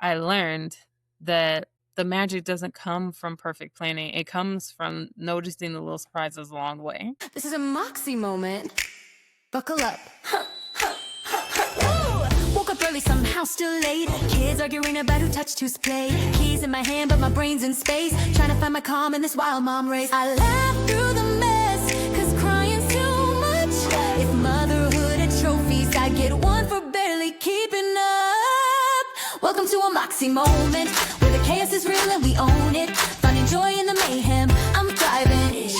I learned that the magic doesn't come from perfect planning. It comes from noticing the little surprises along the way. This is a Moxie moment. Buckle up. Woo! Woke up early, somehow still late. Kids arguing about who touched whose plate. Keys in my hand, but my brain's in space. Trying to find my calm in this wild mom race. I laugh through the mess, cause crying's too much. If motherhood had trophies, I'd get one for barely keeping up. Welcome to a Moxie moment, where the chaos is real and we own it. Finding joy in the mayhem, I'm thriving.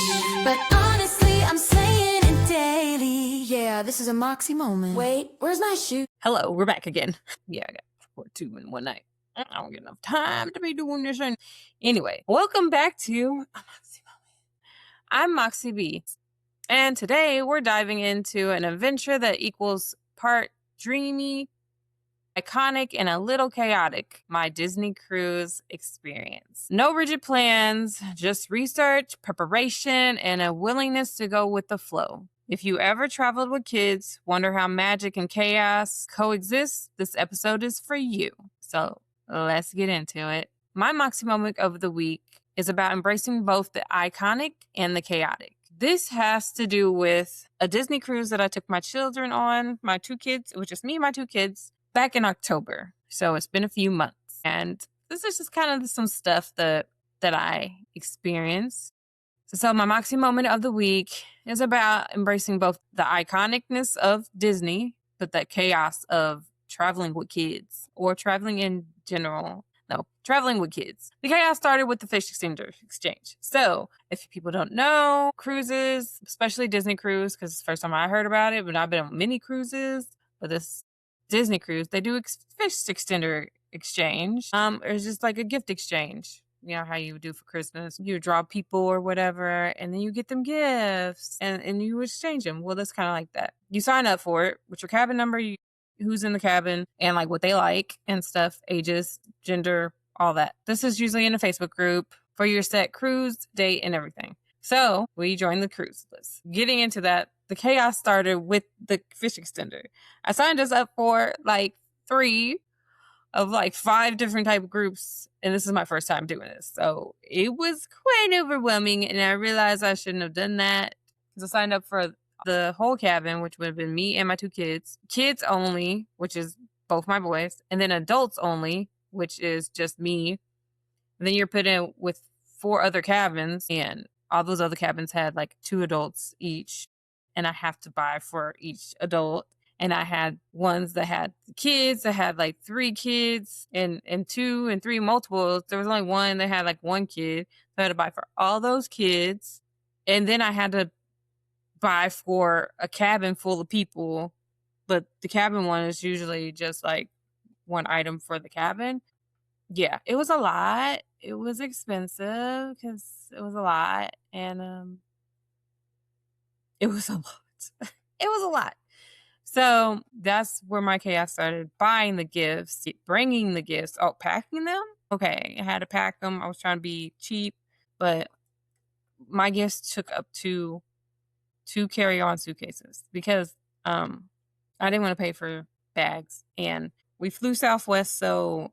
But honestly, I'm slaying it daily. Yeah, this is a Moxie moment. Wait, where's my shoe? Hello, we're back again. Yeah, I got 2 in one night. I don't get enough time to be doing this. Anyway, welcome back to a Moxie Moment. I'm Moxie B, and today we're diving into an adventure that equals part dreamy, iconic, and a little chaotic. My Disney cruise experience. No rigid plans, just research, preparation, and a willingness to go with the flow. If you ever traveled with kids, wonder how magic and chaos coexist, this episode is for you. So let's get into it. My Moxie Moment of the week is about embracing both the iconic and the chaotic. This has to do with a Disney cruise that I took my children on, my 2 kids, which is me and my 2 kids, back in October. So it's been a few months. And this is just kind of some stuff that I experienced. So my Moxie Moment of the week is about embracing both the iconicness of Disney, but the chaos of traveling with kids or traveling in general. No, traveling with kids. The chaos started with the fish exchanger exchange. So if people don't know, cruises, especially Disney cruise, because it's the first time I heard about it, but I've been on many cruises, but this Disney cruise, they do fish extender exchange. It's just like a gift exchange. You know how you do for Christmas. You draw people or whatever, and then you get them gifts, and you exchange them. Well, that's kind of like that. You sign up for it with your cabin number, who's in the cabin, and like what they like and stuff, ages, gender, all that. This is usually in a Facebook group for your set cruise, date, and everything. So we joined the cruise list. Getting into that, the chaos started with the fish extender. I signed us up for like 3 of like 5 different type of groups, and this is my first time doing this. So it was quite overwhelming, and I realized I shouldn't have done that because I signed up for the whole cabin, which would have been me and my 2 kids. Kids only, which is both my boys, and then adults only, which is just me. And then you're put in with 4 other cabins, and all those other cabins had like 2 adults each, and I have to buy for each adult. And I had ones that had kids that had like 3 kids and 2 and 3 multiples. There was only one that had like 1 kid. So I had to buy for all those kids. And then I had to buy for a cabin full of people. But the cabin one is usually just like one item for the cabin. Yeah, it was a lot. It was expensive because it was a lot. And it was a lot. It was a lot. So that's where my chaos started. Buying the gifts, bringing the gifts, packing them. Okay, I had to pack them. I was trying to be cheap, but my gifts took up to 2 carry-on suitcases because I didn't want to pay for bags. And we flew Southwest, so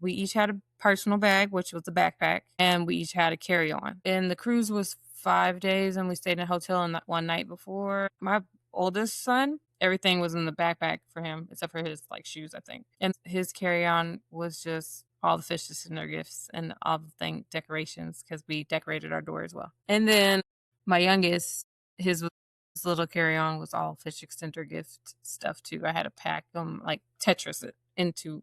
we each had a personal bag, which was a backpack, and we each had a carry-on. And the cruise was 5 days, and we stayed in a hotel in that one night before. My oldest son, everything was in the backpack for him except for his like shoes, I think, and his carry-on was just all the fish extender gifts and all the decorations because we decorated our door as well. And then my youngest, his little carry-on was all fish extender gift stuff too. I had to pack them like Tetris it into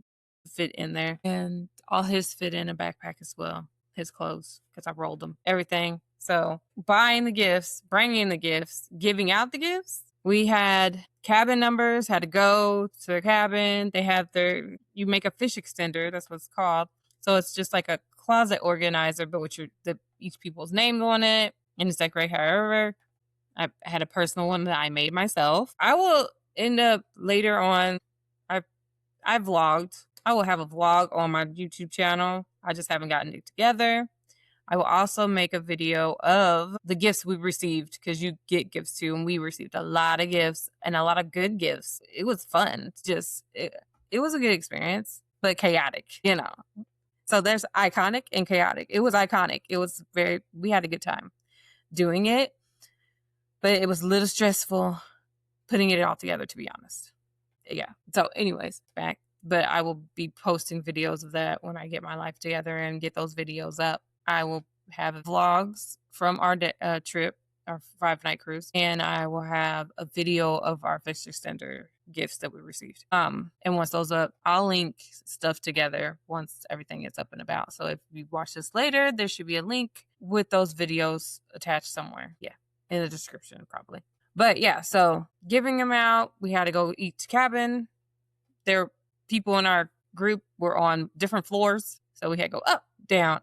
fit in there, and all his fit in a backpack as well, his clothes, because I rolled them, everything. So buying the gifts, bringing the gifts, giving out the gifts. We had cabin numbers, had to go to their cabin. They have you make a fish extender, that's what it's called. So it's just like a closet organizer, but with each people's name on it, and it's decorated however. I had a personal one that I made myself. I will end up later on, I vlogged. I will have a vlog on my YouTube channel. I just haven't gotten it together. I will also make a video of the gifts we received because you get gifts too, and we received a lot of gifts and a lot of good gifts. It was fun. It was a good experience. but chaotic, you know. So there's iconic and chaotic. It was iconic. It was we had a good time doing it, but it was a little stressful putting it all together, to be honest. Yeah. So, anyways, back. But I will be posting videos of that when I get my life together and get those videos up. I will have vlogs from our trip, our 5-night cruise, and I will have a video of our fish extender gifts that we received. And once those up, I'll link stuff together once everything is up and about. So if you watch this later, there should be a link with those videos attached somewhere. Yeah, in the description probably. But yeah, so giving them out, we had to go each cabin. There, people in our group were on different floors, so we had to go up, down,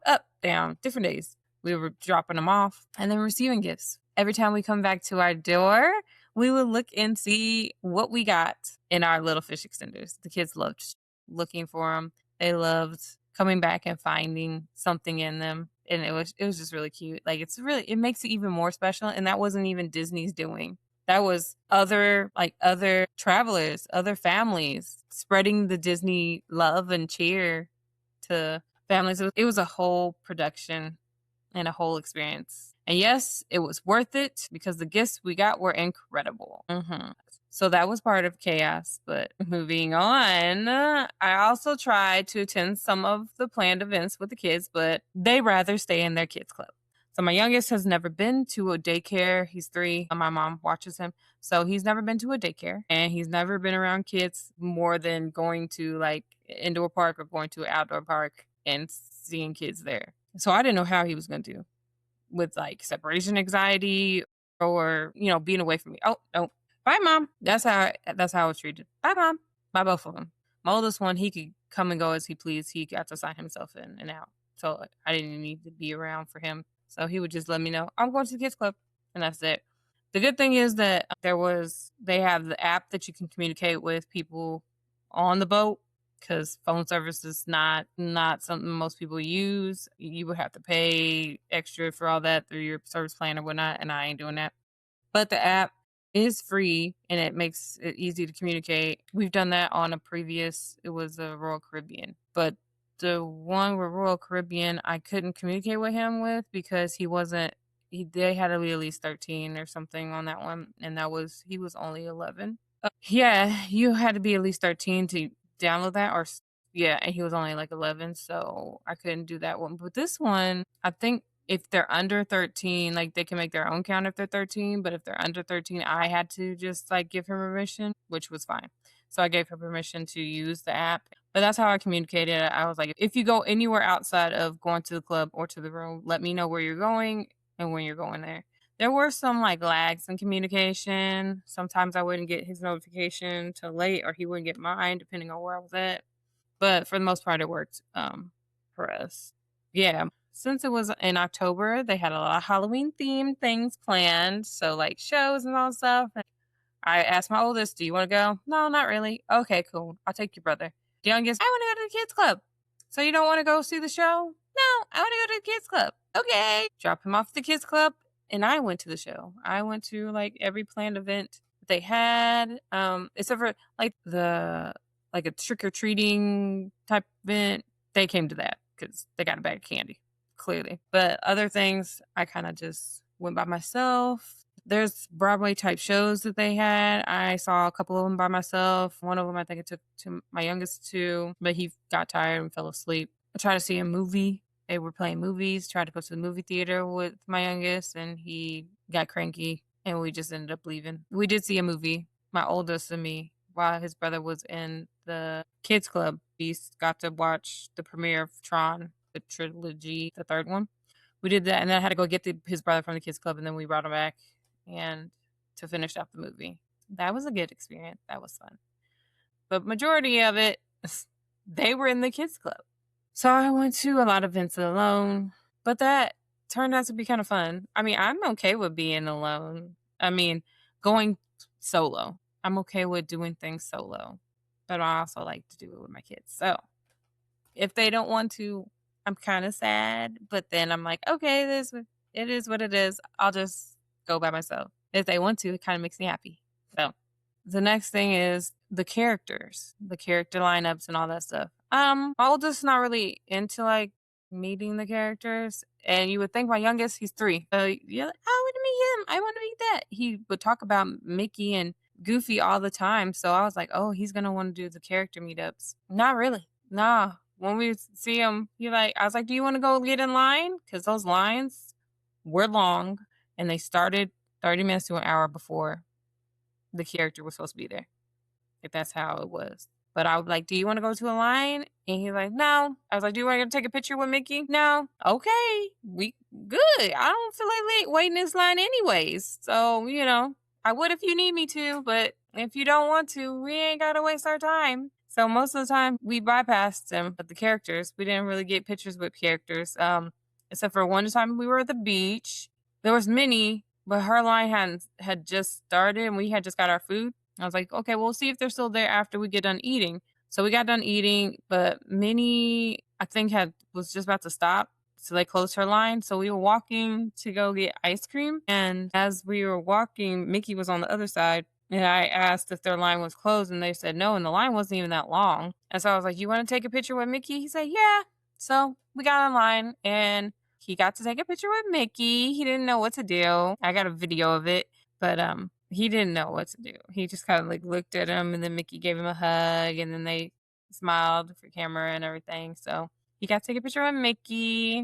different days. We were dropping them off and then receiving gifts. Every time we come back to our door, we would look and see what we got in our little fish extenders. The kids loved looking for them. They loved coming back and finding something in them. And it was just really cute. Like it makes it even more special. And that wasn't even Disney's doing. That was other travelers, other families spreading the Disney love and cheer to families. It was a whole production and a whole experience. And yes, it was worth it because the gifts we got were incredible. So that was part of chaos. But moving on, I also tried to attend some of the planned events with the kids, but they rather stay in their kids' club. So my youngest has never been to a daycare. He's 3. My mom watches him. So he's never been to a daycare and he's never been around kids more than going to like indoor park or going to an outdoor park and seeing kids there. So I didn't know how he was going to do with like separation anxiety or, being away from me. Oh, no. Bye, Mom. That's how I was treated. Bye, Mom. By both of them. My oldest one, he could come and go as he pleased. He got to sign himself in and out. So I didn't need to be around for him. So he would just let me know, I'm going to the kids club. And that's it. The good thing is that they have the app that you can communicate with people on the boat because phone service is not something most people use. You would have to pay extra for all that through your service plan or whatnot. And I ain't doing that. But the app is free and it makes it easy to communicate. We've done that on it was the Royal Caribbean. But the one with Royal Caribbean, I couldn't communicate with him with because they had to be at least 13 or something on that one. And he was only 11. Yeah, you had to be at least 13 to download that and he was only like 11. So I couldn't do that one. But this one, I think if they're under 13, like they can make their own count if they're 13. But if they're under 13, I had to just like give her permission, which was fine. So I gave her permission to use the app. But that's how I communicated. I was like, if you go anywhere outside of going to the club or to the room, let me know where you're going and when you're going there. There were some like lags in communication. Sometimes I wouldn't get his notification till late or he wouldn't get mine depending on where I was at. But for the most part, it worked for us. Yeah. Since it was in October, they had a lot of Halloween themed things planned. So like shows and all stuff. I asked my oldest, do you want to go? No, not really. Okay, cool. I'll take your brother. The youngest, I want to go to the kids club. So you don't want to go see the show? No, I want to go to the kids club. Okay. Drop him off at the kids club. And I went to the show. I went to like every planned event they had. Except for like a trick-or-treating type event. They came to that because they got a bag of candy, clearly. But other things, I kind of just went by myself. There's Broadway type shows that they had. I saw a couple of them by myself. One of them I think I took to my youngest to, but he got tired and fell asleep. I tried to see a movie. They were playing movies. Tried to go to the movie theater with my youngest, and he got cranky, and we just ended up leaving. We did see a movie, my oldest and me, while his brother was in the kids club. We got to watch the premiere of Tron, the trilogy, the third one. We did that, and then I had to go get his brother from the kids club, and then we brought him back and to finish off the movie. That was a good experience. That was fun. But majority of it, they were in the kids club. So I went to a lot of events alone, but that turned out to be kind of fun. I mean, I'm okay with being alone. I mean, going solo. I'm okay with doing things solo, but I also like to do it with my kids. So if they don't want to, I'm kind of sad, but then I'm like, okay, it is what it is. I'll just go by myself. If they want to, it kind of makes me happy. So the next thing is the characters, the character lineups and all that stuff. My oldest not really into like meeting the characters. And you would think my youngest, he's 3. Yeah, I want to meet him. I want to meet that. He would talk about Mickey and Goofy all the time. So I was like, oh, he's gonna want to do the character meetups. Not really. Nah. When we see him, I was like, do you want to go get in line? Because those lines were long and they started 30 minutes to an hour before the character was supposed to be there. If that's how it was. But I was like, do you want to go to a line? And he's like, no. I was like, do you want to take a picture with Mickey? No. Okay. We good. I don't feel like waiting this line anyways. So, I would if you need me to, but if you don't want to, we ain't got to waste our time. So most of the time we bypassed them, but the characters, we didn't really get pictures with characters. Except for one time we were at the beach. There was Minnie, but her line had just started and we had just got our food. I was like, okay, we'll see if they're still there after we get done eating. So we got done eating, but Minnie, I think, was just about to stop. So they closed her line. So we were walking to go get ice cream. And as we were walking, Mickey was on the other side. And I asked if their line was closed, and they said no. And the line wasn't even that long. And so I was like, you want to take a picture with Mickey? He said, yeah. So we got in line, and he got to take a picture with Mickey. He didn't know what to do. I got a video of it. But he didn't know what to do. He just kind of like looked at him, and then Mickey gave him a hug, and then they smiled for camera and everything. So he got to take a picture with Mickey,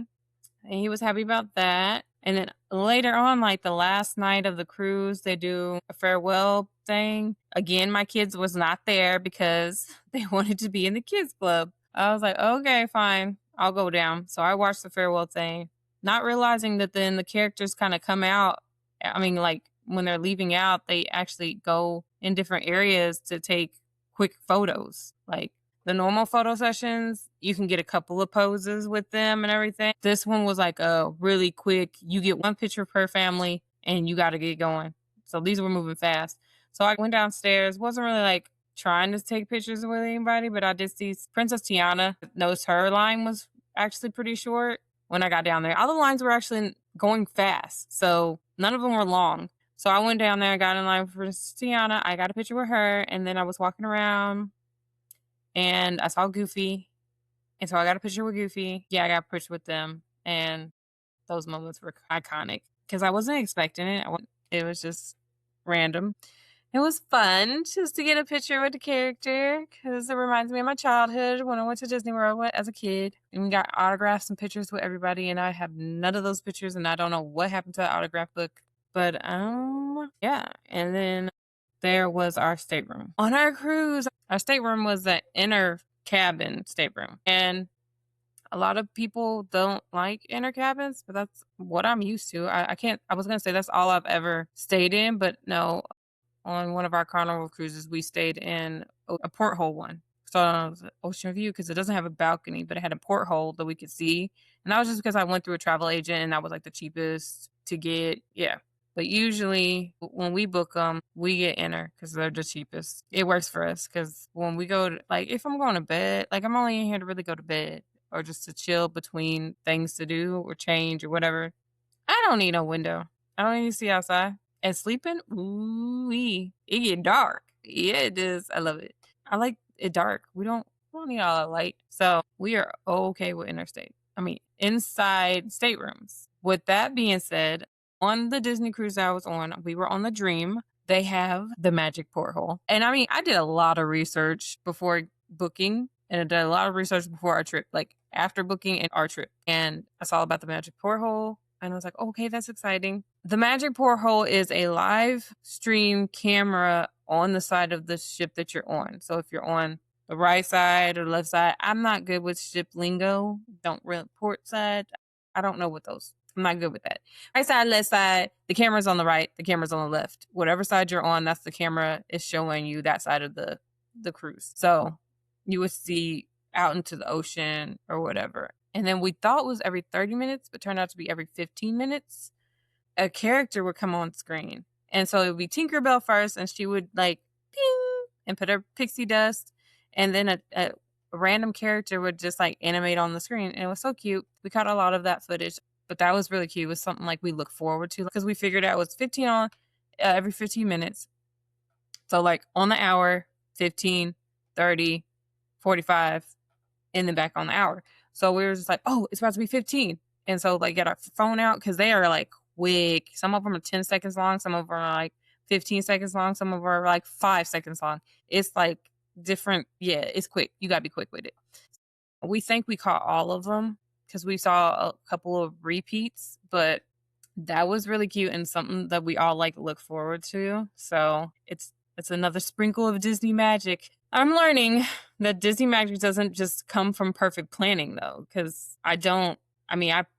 and he was happy about that. And then later on, like the last night of the cruise, they do a farewell thing. Again, my kids was not there because they wanted to be in the kids club. I was like, okay, fine, I'll go down. So I watched the farewell thing, not realizing that then the characters kind of come out. I mean, like when they're leaving out, they actually go in different areas to take quick photos. Like the normal photo sessions, you can get a couple of poses with them and everything. This one was like a really quick, you get one picture per family and you got to get going. So these were moving fast. So I went downstairs, wasn't really like trying to take pictures with anybody, but I did see Princess Tiana. Noticed her line was actually pretty short when I got down there. All the lines were actually going fast, so none of them were long. So I went down there, got in line for Tiana. I got a picture with her, and then I was walking around, and I saw Goofy, and so I got a picture with Goofy. Yeah, I got a picture with them, and those moments were iconic because I wasn't expecting it. It was just random. It was fun just to get a picture with the character because it reminds me of my childhood when I went to Disney World as a kid, and we got autographs and pictures with everybody, and I have none of those pictures, and I don't know what happened to the autograph book. But yeah. And then there was our stateroom. On our cruise, our stateroom was the inner cabin stateroom. And a lot of people don't like inner cabins, but that's what I'm used to. I was gonna say that's all I've ever stayed in, but no, on one of our Carnival cruises, we stayed in a porthole one. So it was ocean view because it doesn't have a balcony, but it had a porthole that we could see. And that was just because I went through a travel agent and that was like the cheapest to get. Yeah. But usually when we book them, we get inner because they're the cheapest. It works for us because when we go to, like, if I'm going to bed, like I'm only in here to really go to bed or just to chill between things to do or change or whatever. I don't need no window. I don't need to see outside. And sleeping, ooh-wee, it get dark. Yeah, it does. I love it. I like it dark. We don't need all that light. So we are okay with inside staterooms. With that being said, on the Disney cruise I was on, we were on the Dream. They have the magic porthole. And I did a lot of research before booking, and I did a lot of research before our trip, like after booking and our trip. And I saw about the magic porthole. And I was like, okay, that's exciting. The magic porthole is a live stream camera on the side of the ship that you're on. So if you're on the right side or left side, I'm not good with ship lingo. Don't really port side. I don't know what those. I'm not good with that. Right side, left side, the camera's on the right, the camera's on the left. Whatever side you're on, that's the camera is showing you that side of the cruise. So you would see out into the ocean or whatever. And then we thought it was every 30 minutes, but turned out to be every 15 minutes. A character would come on screen. And so it would be Tinkerbell first, and she would like ping and put her pixie dust. And then a random character would just like animate on the screen. And it was so cute. We caught a lot of that footage, but that was really cute. It was something like we look forward to because we figured out it was 15 on every 15 minutes. So like on the hour, 15, 30, 45, and then back on the hour. So we were just like, oh, it's about to be 15. And so like get our phone out because they are like quick. Some of them are 10 seconds long. Some of them are like 15 seconds long. Some of them are like 5 seconds long. It's like different. Yeah, it's quick. You got to be quick with it. We think we caught all of them because we saw a couple of repeats, but that was really cute and something that we all like look forward to. So it's another sprinkle of Disney magic. I'm learning that Disney magic doesn't just come from perfect planning though, because I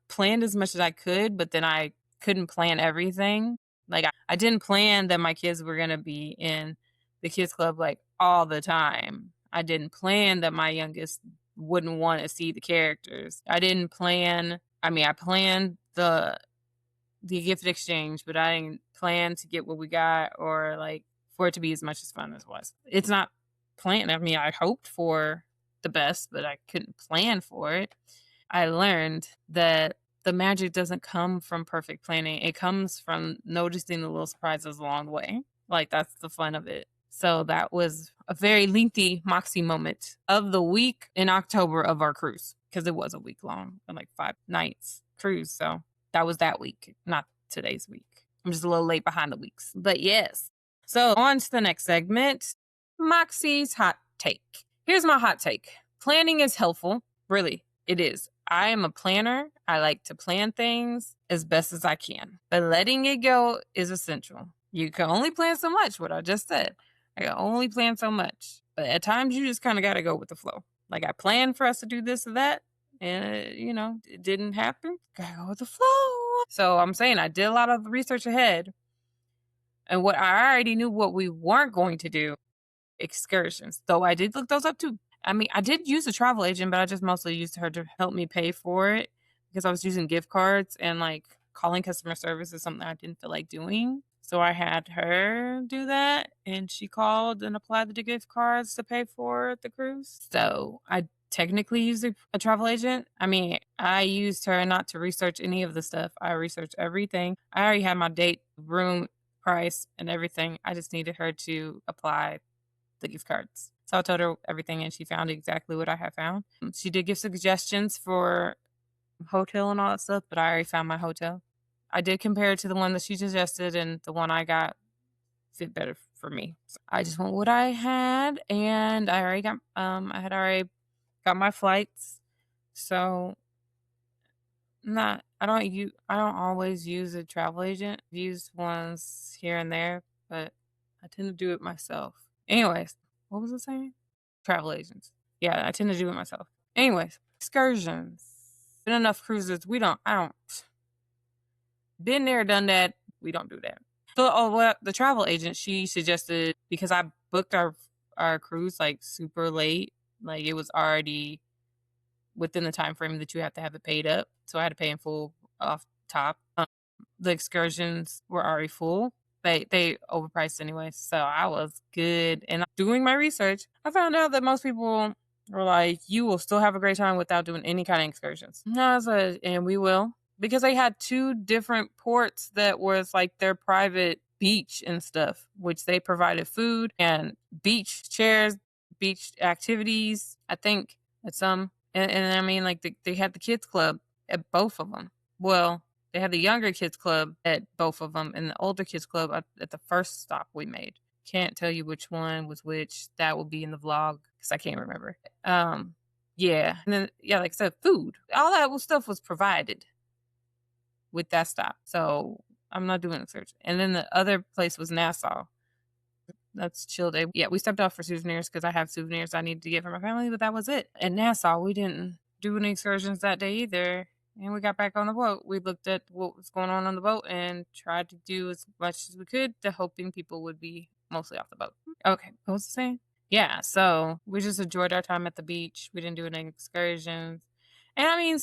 planned as much as I could, but then I couldn't plan everything. Like I didn't plan that my kids were gonna be in the kids club like all the time. I didn't plan that my youngest wouldn't want to see the characters. I planned the gift exchange, but I didn't plan to get what we got or like for it to be as much as fun as it was. It's not planned. I hoped for the best, but I couldn't plan for it. I learned that the magic doesn't come from perfect planning. It comes from noticing the little surprises along the way. Like that's the fun of it. So that was a very lengthy Moxie moment of the week in October of our cruise because it was a week long and like 5 nights cruise. So that was that week, not today's week. I'm just a little late behind the weeks. But yes. So on to the next segment, Moxie's hot take. Here's my hot take. Planning is helpful. Really, it is. I am a planner. I like to plan things as best as I can. But letting it go is essential. You can only plan so much, what I just said. I can only plan so much. But at times you just kind of got to go with the flow. Like I planned for us to do this or that. And, it didn't happen. Gotta go with the flow. So I'm saying I did a lot of research ahead. And what I already knew what we weren't going to do, excursions. Though I did look those up too. I did use a travel agent, but I just mostly used her to help me pay for it because I was using gift cards and like calling customer service is something I didn't feel like doing. So I had her do that and she called and applied the gift cards to pay for the cruise. So I technically used a travel agent. I used her not to research any of the stuff. I researched everything. I already had my date, room, price, and everything. I just needed her to apply the gift cards. So I told her everything and she found exactly what I had found. She did give suggestions for hotel and all that stuff, but I already found my hotel. I did compare it to the one that she suggested and the one I got fit better for me. So I just went what I had and I had already got my flights. So I don't always use a travel agent. I've used ones here and there, but I tend to do it myself. Anyways, what was I saying? Travel agents. Yeah, I tend to do it myself. Anyways, excursions. Been enough cruises. I don't. Been there, done that. We don't do that. So, the travel agent, she suggested, because I booked our cruise like super late, like it was already within the time frame that you have to have it paid up. So I had to pay in full off top. The excursions were already full. They overpriced anyway, so I was good. And doing my research, I found out that most people were like, "You will still have a great time without doing any kind of excursions." And we will, because they had 2 different ports that was like their private beach and stuff, which they provided food and beach chairs, beach activities. I think at some, and like they had the kids club at both of them. Well, they had the younger kids club at both of them and the older kids club at the first stop we made. Can't tell you which one was which. That will be in the vlog because I can't remember. Yeah. And then, yeah, like I said, food. All that stuff was provided with that stop. So I'm not doing a search. And then the other place was Nassau. That's chill day. Yeah, we stepped off for souvenirs because I have souvenirs I needed to get for my family, but that was it. And Nassau, we didn't do any excursions that day either. And we got back on the boat. We looked at what was going on the boat and tried to do as much as we could to hoping people would be mostly off the boat. Okay, what was I saying? Yeah, so we just enjoyed our time at the beach. We didn't do any excursions. And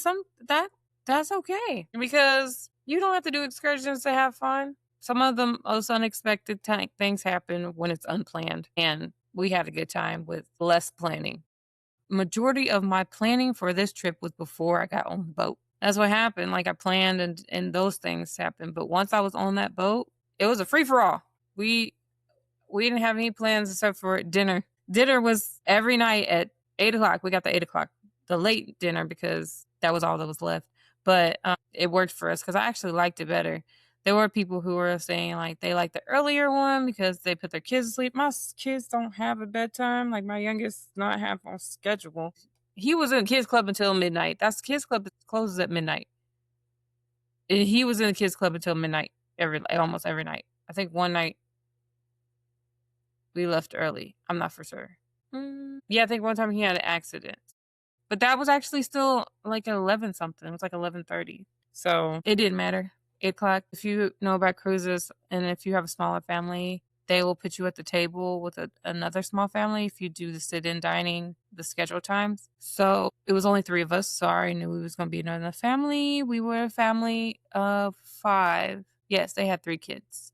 that's okay because you don't have to do excursions to have fun. Some of the most unexpected things happen when it's unplanned. And we had a good time with less planning. Majority of my planning for this trip was before I got on the boat. That's what happened. Like I planned and those things happened. But once I was on that boat, it was a free for all. We we didn't have any plans except for dinner. Dinner was every night at 8 o'clock. We got the 8 o'clock, the late dinner, because that was all that was left. But it worked for us because I actually liked it better. There were people who were saying like they like the earlier one because they put their kids to sleep. My kids don't have a bedtime. Like my youngest not have on schedule. He was in kids club until midnight. That's kids club closes at midnight. And he was in the kids club until midnight almost every night. I think one night we left early. I'm not for sure. Yeah, I think one time he had an accident. But that was actually still like 11 something. It was like 11:30. So it didn't matter. 8 o'clock. If you know about cruises and if you have a smaller family, they will put you at the table with another small family if you do the sit-in dining, the scheduled times. So it was only 3 of us. So I already knew we was going to be another family. We were a family of 5. Yes, they had 3 kids.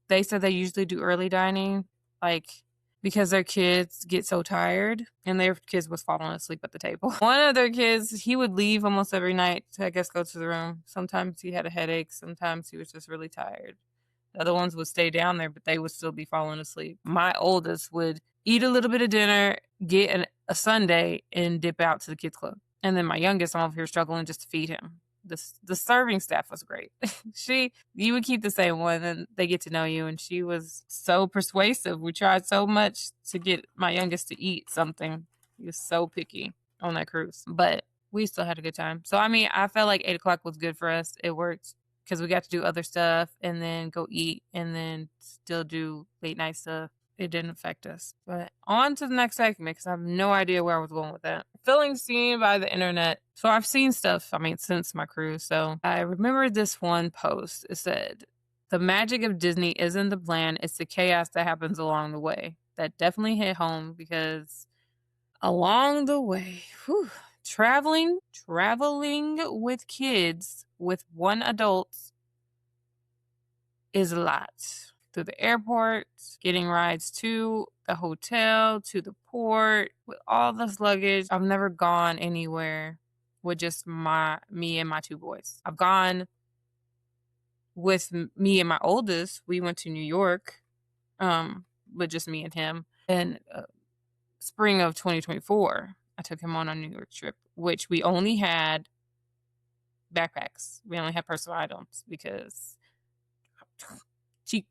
They said they usually do early dining, like because their kids get so tired and their kids was falling asleep at the table. One of their kids, he would leave almost every night to, I guess, go to the room. Sometimes he had a headache. Sometimes he was just really tired. The other ones would stay down there, but they would still be falling asleep. My oldest would eat a little bit of dinner, get a sundae, and dip out to the kids club. And then my youngest, I'm over here struggling just to feed him. The serving staff was great. You would keep the same one and they get to know you. And she was so persuasive. We tried so much to get my youngest to eat something. He was so picky on that cruise, but we still had a good time. So, I mean, I felt like 8 o'clock was good for us. It worked because we got to do other stuff and then go eat and then still do late night stuff. It didn't affect us. But on to the next segment because I have no idea where I was going with that. Feeling seen by the internet. So I've seen stuff, since my cruise. So I remember this one post. It said, the magic of Disney isn't the plan, it's the chaos that happens along the way. That definitely hit home because along the way, traveling with kids, with one adult, is a lot. Through the airport, getting rides to the hotel, to the port, with all this luggage. I've never gone anywhere with just me and my 2 boys. I've gone with me and my oldest. We went to New York with just me and him. In spring of 2024, I took him on a New York trip, which we only had backpacks. We only had personal items because cheap.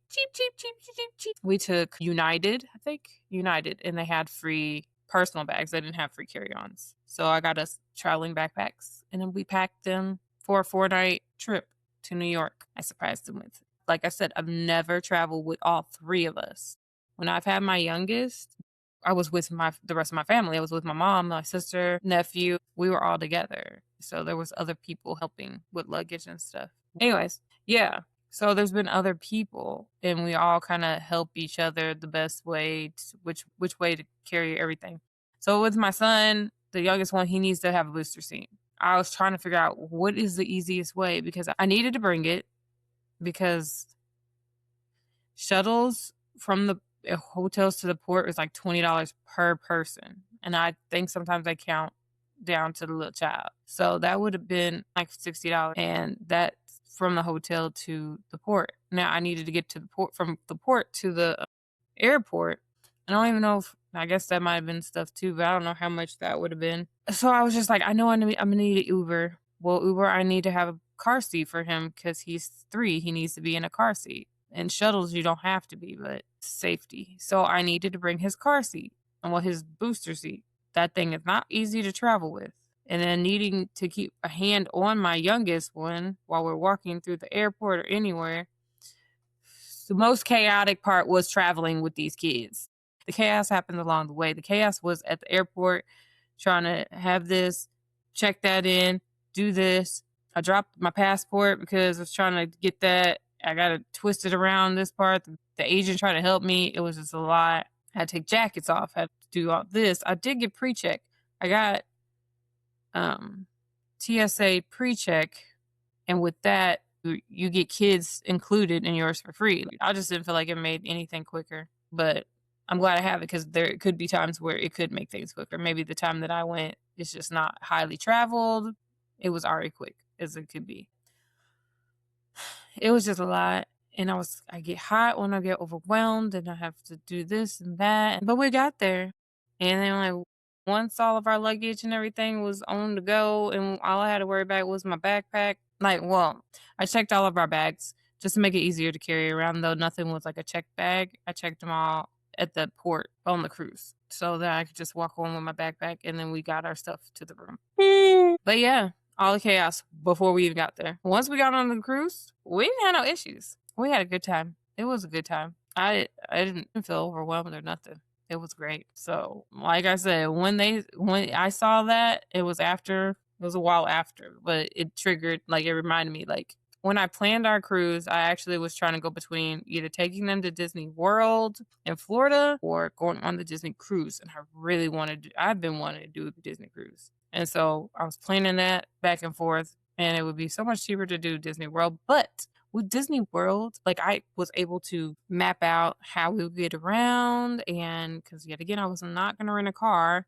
We took United, I think. United, and they had free personal bags. They didn't have free carry-ons. So I got us traveling backpacks, and then we packed them for a 4-night trip to New York. I surprised them with. Like I said, I've never traveled with all 3 of us. When I've had my youngest, I was with the rest of my family. I was with my mom, my sister, nephew. We were all together. So there was other people helping with luggage and stuff. Anyways, yeah. So there's been other people, and we all kind of help each other the best way, which way to carry everything. So with my son, the youngest one, he needs to have a booster seat. I was trying to figure out what is the easiest way because I needed to bring it because shuttles from the hotels to the port is like $20 per person. And I think sometimes they count down to the little child. So that would have been like $60. And that's from the hotel to the port. Now I needed to get to the port, from the port to the airport. I don't even know if, I guess that might have been stuff too, but I don't know how much that would have been. So I was just like, I know I'm going to need an Uber. Well, Uber, I need to have a car seat for him because he's 3. He needs to be in a car seat. And shuttles, you don't have to be, but safety. So I needed to bring his car seat and his booster seat. That thing is not easy to travel with. And then needing to keep a hand on my youngest one while we're walking through the airport or anywhere. The most chaotic part was traveling with these kids. The chaos happened along the way. The chaos was at the airport trying to have this, check that in, do this. I dropped my passport because I was trying to get that. I got to twist it around this part. The agent tried to help me. It was just a lot. I had to take jackets off. I had to do all this. I did get pre-check. I got TSA pre-check. And with that, you get kids included in yours for free. I just didn't feel like it made anything quicker. But I'm glad I have it because there could be times where it could make things quicker. Maybe the time that I went, it's just not highly traveled. It was already quick as it could be. It was just a lot. And I get hot when I get overwhelmed and I have to do this and that. But we got there. And then like once all of our luggage and everything was on the go and all I had to worry about was my backpack. Like, well, I checked all of our bags just to make it easier to carry around, though nothing was like a checked bag. I checked them all at the port on the cruise so that I could just walk home with my backpack and then we got our stuff to the room. But yeah, all the chaos before we even got there. Once we got on the cruise, we didn't have no issues. We had a good time. It was a good time. I didn't feel overwhelmed or nothing. It was great. So, like I said, when I saw that, it was a while after, but it triggered, like, it reminded me, like, when I planned our cruise, I actually was trying to go between either taking them to Disney World in Florida or going on the Disney cruise. And I've been wanting to do the Disney cruise. And so I was planning that back and forth, and it would be so much cheaper to do Disney World. But with Disney World, like I was able to map out how we would get around, and because yet again, I was not going to rent a car.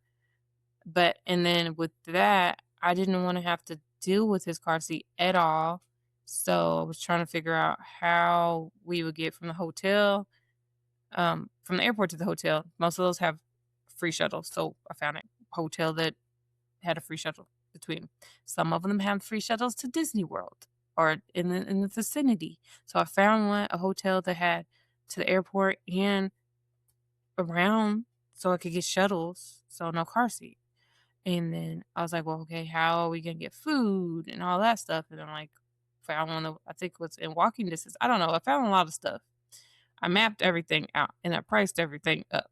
And then with that, I didn't want to have to deal with his car seat at all. So I was trying to figure out how we would get from the hotel, from the airport to the hotel. Most of those have free shuttles. So I found a hotel that had a free shuttle between. Some of them have free shuttles to Disney World or in the vicinity. So I found a hotel that had to the airport and around so I could get shuttles, so no car seat. And then I was like, well, okay, how are we gonna get food and all that stuff? And I'm like, found one I think it was in walking distance. I don't know. I found a lot of stuff. I mapped everything out and I priced everything up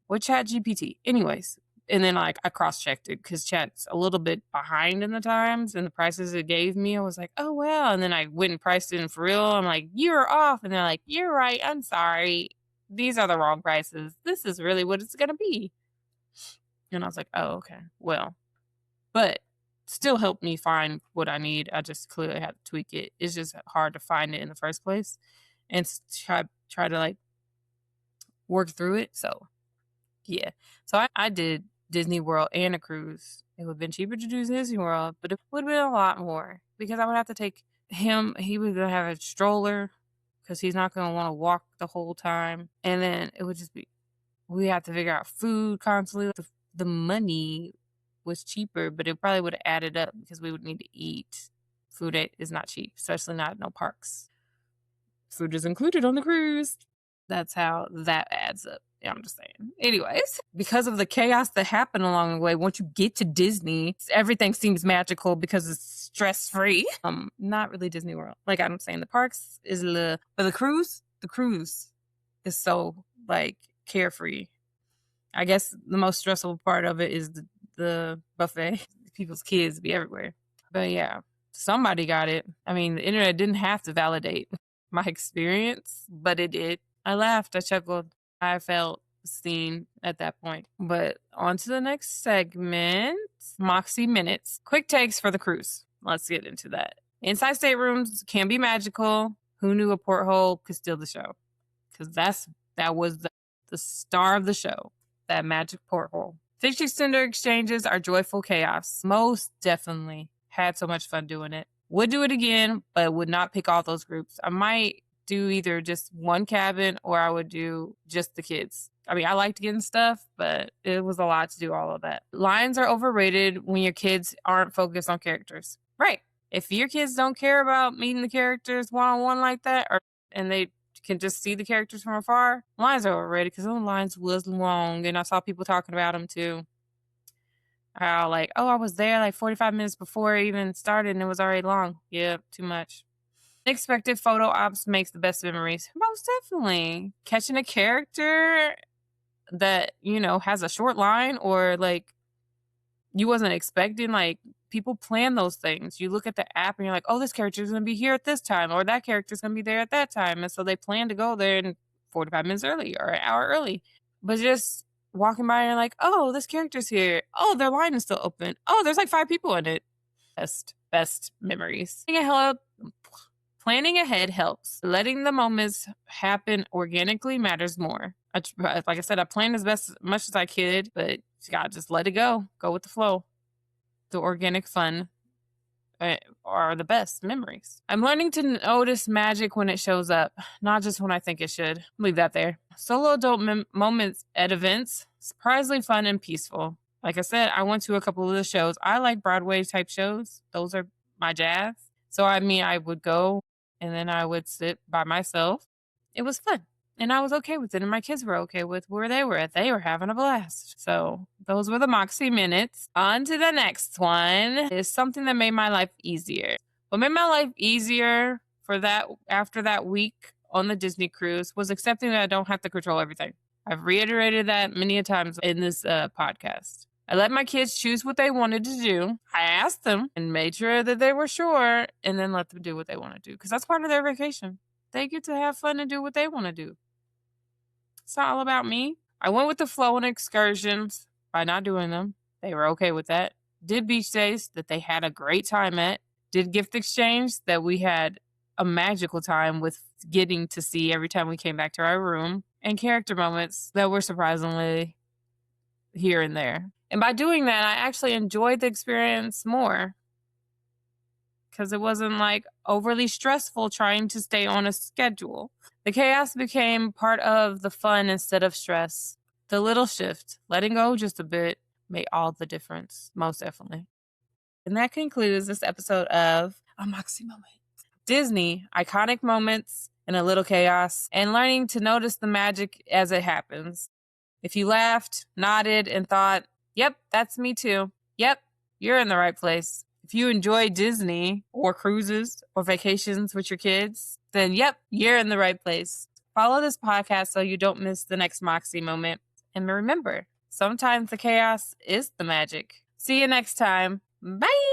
with Chat GPT. Anyways, and then like I cross-checked it because Chat's a little bit behind in the times and the prices it gave me. I was like, oh well. And then I went and priced it in for real. I'm like, you're off. And they're like, you're right. I'm sorry. These are the wrong prices. This is really what it's gonna be. And I was like, oh, okay. Well, but still helped me find what I need. I just clearly had to tweak it. It's just hard to find it in the first place and try to like work through it. So yeah. So I did Disney World and a cruise. It would have been cheaper to do Disney World, but it would have been a lot more because I would have to take him. He was going to have a stroller because he's not going to want to walk the whole time. And then it would just be, we have to figure out food constantly. The money was cheaper, but it probably would have added up because we would need to eat. Food is not cheap, especially not at no parks. Food is included on the cruise. That's how that adds up. Yeah, I'm just saying. Anyways, because of the chaos that happened along the way, once you get to Disney, everything seems magical because it's stress-free. Not really Disney World. Like I'm saying, the parks is but the cruise is so like carefree. I guess the most stressful part of it is the buffet. People's kids be everywhere. But yeah, somebody got it. I mean, the internet didn't have to validate my experience, but it did. I laughed, I chuckled, I felt seen at that point. But on to the next segment, Moxie Minutes. Quick takes for the cruise. Let's get into that. Inside staterooms can be magical. Who knew a porthole could steal the show? Because that was the star of the show. That magic porthole. Fish extender exchanges are joyful chaos. Most definitely had so much fun doing it. Would do it again, but would not pick all those groups. I might do either just one cabin or I would do just the kids. I mean, I liked getting stuff, but it was a lot to do all of that. Lines are overrated when your kids aren't focused on characters. Right. If your kids don't care about meeting the characters one-on-one like that, and they can just see the characters from afar, lines are overrated because those lines was long, and I saw people talking about them too. How like, oh, I was there like 45 minutes before it even started and it was already long. Yeah, too much. Unexpected photo ops makes the best memories. Most definitely. Catching a character that, has a short line or like you wasn't expecting, like people plan those things. You look at the app and you're like, oh, this character is going to be here at this time or that character is going to be there at that time. And so they plan to go there in 45 minutes early or an hour early. But just walking by and you're like, oh, this character's here. Oh, their line is still open. Oh, there's like 5 people in it. Best memories. Planning ahead helps. Letting the moments happen organically matters more. Like I said, I planned as much as I could, but you gotta just let it go. Go with the flow. The organic fun are the best memories. I'm learning to notice magic when it shows up, not just when I think it should. Leave that there. Solo adult moments at events, surprisingly fun and peaceful. Like I said, I went to a couple of the shows. I like Broadway type shows. Those are my jazz. So, I mean, I would go and then I would sit by myself. It was fun. And I was okay with it. And my kids were okay with where they were at. They were having a blast. So those were the Moxie minutes. On to the next one is something that made my life easier. What made my life easier for that after that week on the Disney cruise was accepting that I don't have to control everything. I've reiterated that many a times in this podcast. I let my kids choose what they wanted to do. I asked them and made sure that they were sure and then let them do what they want to do because that's part of their vacation. They get to have fun and do what they want to do. It's not all about me. I went with the flow on excursions by not doing them. They were okay with that. Did beach days that they had a great time at. Did gift exchange that we had a magical time with getting to see every time we came back to our room. And character moments that were surprisingly here and there. And by doing that, I actually enjoyed the experience more because it wasn't like overly stressful trying to stay on a schedule. The chaos became part of the fun instead of stress. The little shift, letting go just a bit, made all the difference, most definitely. And that concludes this episode of A Moxie Moment. Disney, iconic moments and a little chaos, and learning to notice the magic as it happens. If you laughed, nodded, and thought, yep, that's me too. Yep, you're in the right place. If you enjoy Disney or cruises or vacations with your kids, then yep, you're in the right place. Follow this podcast so you don't miss the next Moxie moment. And remember, sometimes the chaos is the magic. See you next time. Bye.